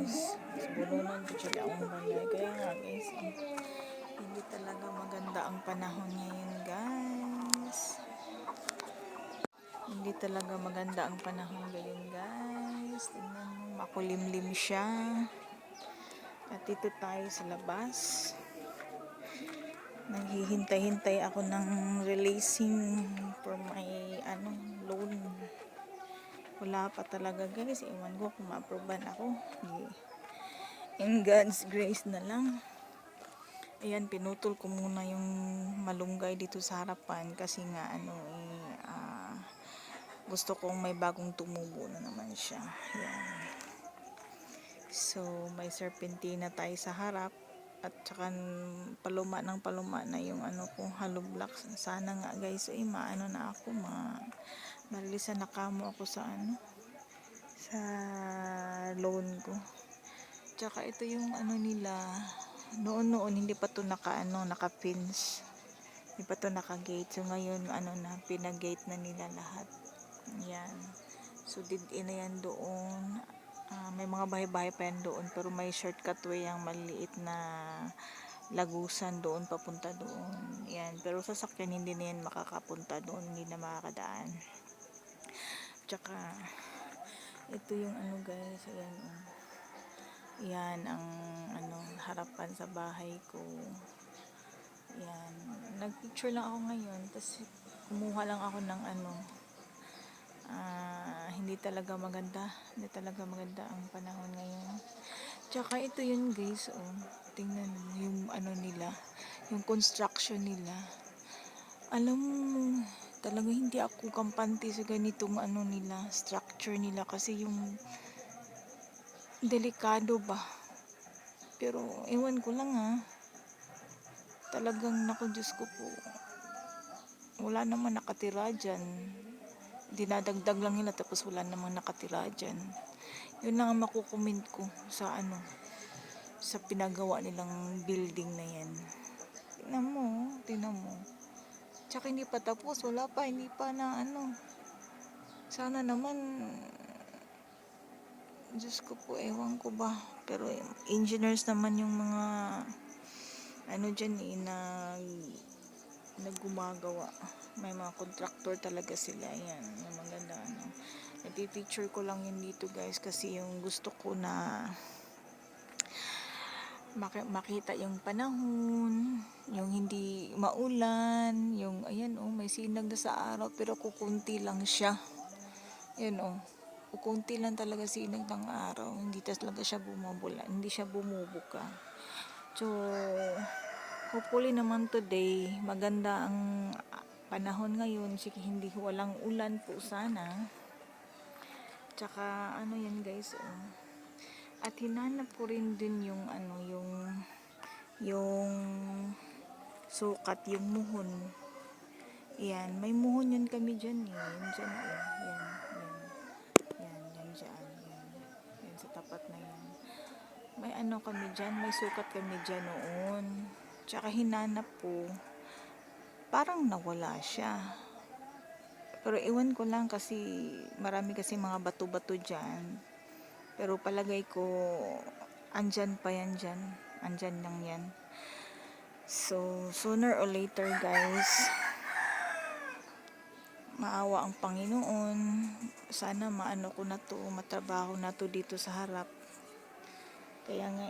guys. Bulunan ko siya ang balay. Kaya nga guys, hindi talaga maganda ang panahon ngayon guys. Hindi talaga maganda ang panahon ngayon guys. Tingnan mo, makulimlim siya. At dito tayo sa labas. Naghihintay-hintay ako ng releasing for my loan. Wala pa talaga guys. Iwan ko kung ma-approvean ako. In God's grace na lang. Ayan, pinutol ko muna yung malunggay dito sa harapan kasi nga gusto kong may bagong tumubo na naman siya. Ayan. So, may serpentina tayo sa harap at saka paluma na yung ko hollow blocks. Sana nga guys, maano na ako, malilisan na kamo ako sa sa loan ko. Tsaka ito yung nila, noon hindi pa to naka-pins. Hindi pa to naka-gate. So ngayon na, pinag-gate na nila lahat. Yan. So did-in na yan doon. May mga bahay-bahay pa yan doon, pero may shortcut way ang maliit na lagusan doon papunta doon. Yan. Pero sasakyan hindi na yan makakapunta doon, hindi na makakadaan. Tsaka ito yung guys, ayan yan ang harapan sa bahay ko. Yan, nagpicture lang ako ngayon, tapos kumuha lang ako ng hindi talaga maganda ang panahon ngayon. Tsaka ito yun guys, tingnan yung nila, yung construction nila. Alam mo, talaga hindi ako kampante sa ganitong nila, structure nila, kasi yung delikado ba. Pero ewan ko lang talagang naku, Diyos ko po, wala naman nakatira dyan. Dinadagdag lang nila tapos wala namang nakatira dyan. Yun lang ang makukomment ko sa sa pinagawa nilang building na yan. Tingnan mo. Tsaka hindi pa tapos, hindi pa na sana naman, Diyos ko po, ewan ko ba. Pero engineers naman yung mga dyan naggumagawa. May mga contractor talaga sila. Yan, yung maganda nagpi-picture ko lang yun dito guys, kasi yung gusto ko na makita yung panahon, yung hindi maulan, yung ayan may sinag na sa araw pero kukunti lang siya. Yan kukunti lang talaga sinag ng araw, hindi talaga siya bumubula, hindi siya bumubuka. So hopefully naman today maganda ang panahon ngayon, sige, hindi walang ulan po sana. Tsaka yan guys, at hinanap ko rin din yung yung sukat, yung muhon. Yan, may muhon yun kami dyan yan dyan yan sa tapat na yan. May kami dyan, may sukat kami dyan noon. Tsaka hinanap ko, parang nawala siya. Pero iwan ko lang kasi marami kasi mga bato-bato dyan. Pero palagay ko andyan pa yan dyan. Andyan lang yan. So sooner or later guys, maawa ang Panginoon. Sana ko na to, matrabaho na to dito sa harap. Kaya nga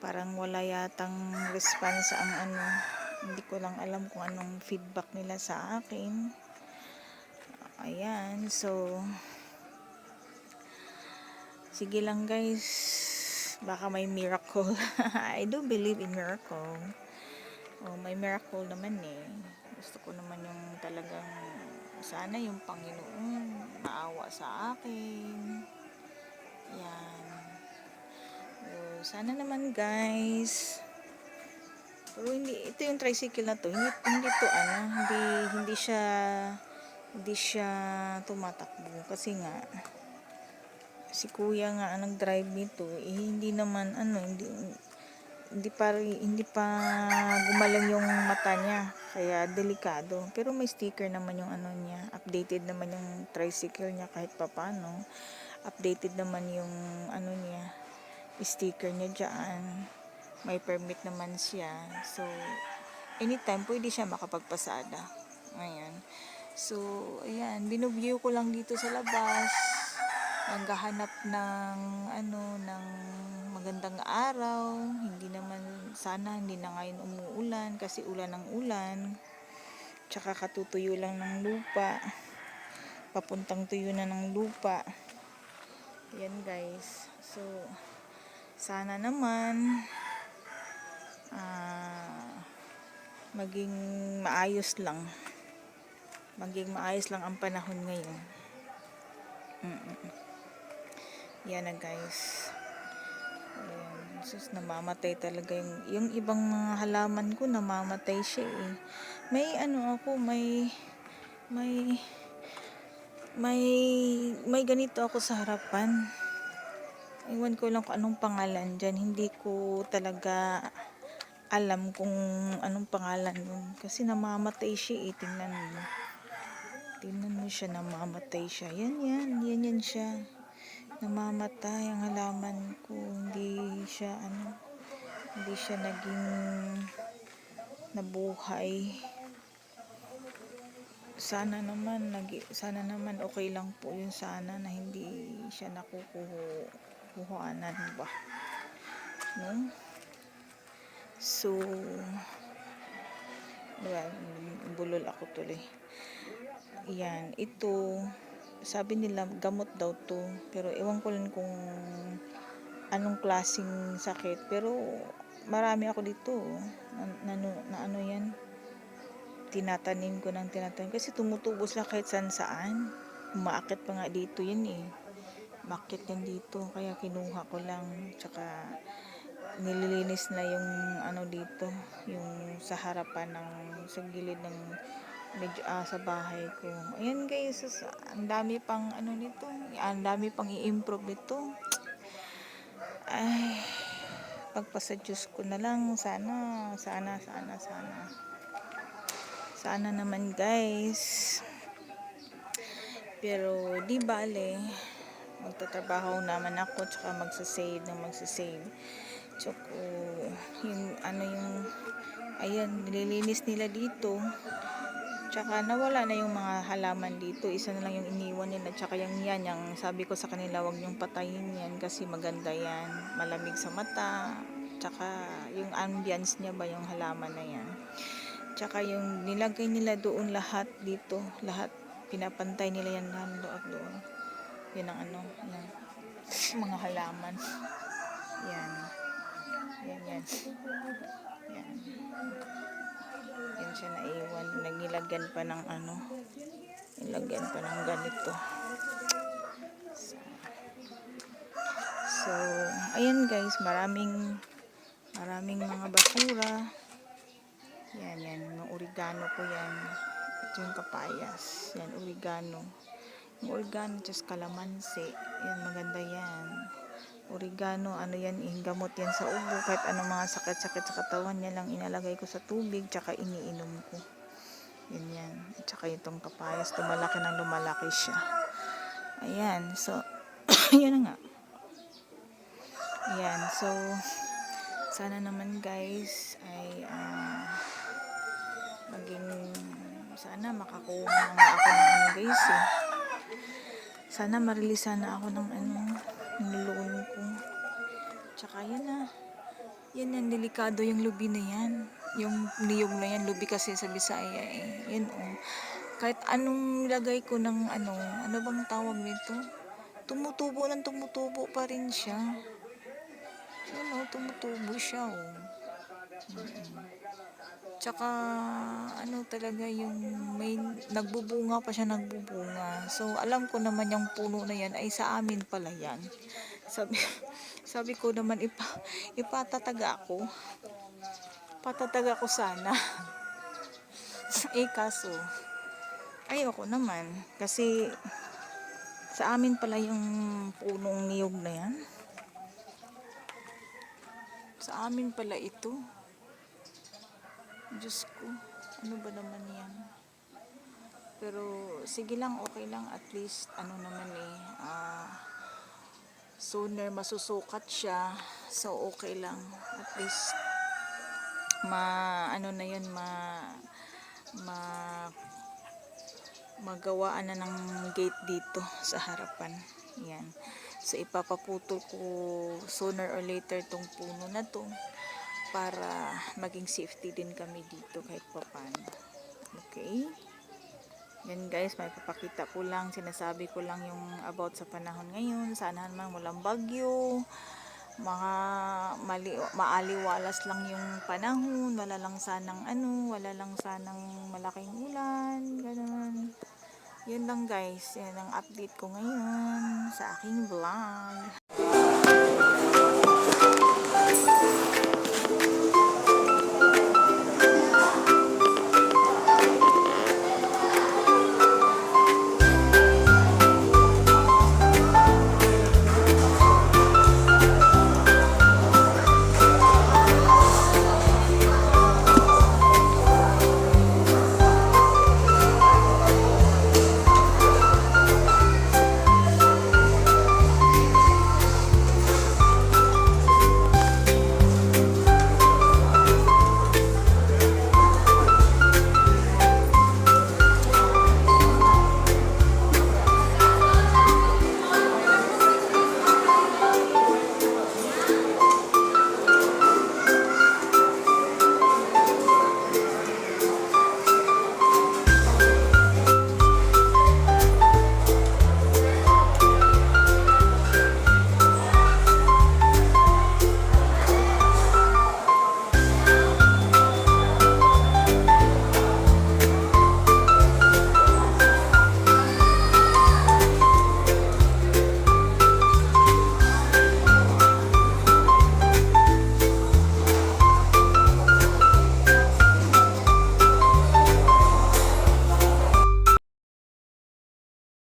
parang wala yatang response ang hindi ko lang alam kung anong feedback nila sa akin. Ayan, so sige lang guys, baka may miracle. I do believe in miracle. May miracle naman gusto ko naman yung talagang sana yung Panginoon maawa sa akin. Yan. Sana naman guys. Pero ito yung tricycle na to, hindi to hindi siya tumatakbo kasi nga si kuya nga nag-drive nito, hindi naman hindi pa gumalang yung mata niya, kaya delikado. Pero may sticker naman yung niya, updated naman yung tricycle niya kahit papano. updated naman yung ano niya, sticker niya dyan. May permit naman siya. So, anytime pwede siya makapagpasada. Ayan. So, ayan, binubview ko lang dito sa labas. Naghahanap ng ano, ng magandang araw. Hindi naman, sana hindi na ngayon umuulan kasi ulan ng ulan. Tsaka katutuyo lang ng lupa. Papuntang tuyo na ng lupa. Ayan guys. So, sana naman maging maayos lang. Maging maayos lang ang panahon ngayon. Yan na guys. Ayan. Sus, namamatay talaga yung ibang mga halaman ko, namamatay siya eh. May ano ako, may ganito ako sa harapan. Iwan ko lang kung anong pangalan dyan. Hindi ko talaga alam kung anong pangalan nun. Kasi namamatay siya eh. Tingnan mo. Tingnan mo siya, namamatay siya. Yan siya. Namamatay ang halaman ko. Hindi siya naging nabuhay. Sana naman okay lang po yun, sana na hindi siya nakukuhanan ba, no? So, bulol ako tuloy. Yan, ito sabi nila gamot daw to, pero ewan ko lang kung anong klaseng sakit, pero marami ako dito na ano yan, tinatanim kasi tumutubo sila kahit saan. Umaakit pa nga dito yan eh, makit yan dito, kaya kinuha ko lang. Tsaka nililinis na yung ano dito, yung sa harapan sa gilid ng medyo sa bahay ko. Ayan guys, ang dami pang ano nito, ang dami pang i-improve nito. Ay, pagpasa Diyos ko na lang, sana naman guys. Pero di bale, magtatrabaho naman ako, tsaka magsasave. Tsaka yung ayan, nililinis nila dito. Tsaka nawala na yung mga halaman dito. Isa na lang yung iniwan nila. Tsaka yung sabi ko sa kanila, wag niyong patayin yan kasi maganda yan. Malamig sa mata. Tsaka yung ambience niya ba, yung halaman na yan. Tsaka yung nilagay nila doon lahat dito. Lahat. Pinapantay nila yan doon. Yan ang yan. Mga halaman. Yan. Yan. Yan siya naiwan. Nilagyan pa ng ganito. So, ayan guys, maraming mga basura. Yan, yung oregano ko yan. Ito yung kapayas. Yan, oregano. Yung oregano, just kalamansi. Yan, maganda yan. Oregano, yan, gamot yan sa ubo. Kahit anong mga sakit-sakit sa katawan niya lang, inalagay ko sa tubig, tsaka iniinom ko. Yan. At tsaka itong kapayas, lumalaki siya. Ayan, so, yan na nga. Ayan, so, sana naman guys, ay, sana makakuha nga ako ng guys eh. Sana marelease na ako ng niluluon ko. Tsaka yan delikado yung lubi na yan. Yung niyog na yan, lubi kasi sa Bisaya eh. Yan kahit anong lagay ko ng ano bang tawag nito? Tumutubo pa rin siya. Tumutubo siya Tsaka talaga yung may nagbubunga pa siya. So alam ko naman yung puno na yan ay sa amin pala yan. Sabi ko naman ipatataga ako sana. Kaso ayoko naman kasi sa amin pala yung punong niyog na yan. Sa amin pala ito. Diyos ko, ano ba naman yan? Pero sige lang, okay lang, at least naman sooner masusukat siya. So okay lang, at least ano na yun, ma magawaan na ng gate dito sa harapan. Yan. So ipapaputol ko sooner or later tong puno na to para maging safety din kami dito kahit papano. Okay? Yan guys, may papakita ko lang, sinasabi ko lang yung about sa panahon ngayon. Sana naman walang bagyo, mga maaliwalas lang yung panahon, wala lang sanang malaking ulan, ganun. Yun lang guys, yan ang update ko ngayon sa aking vlog.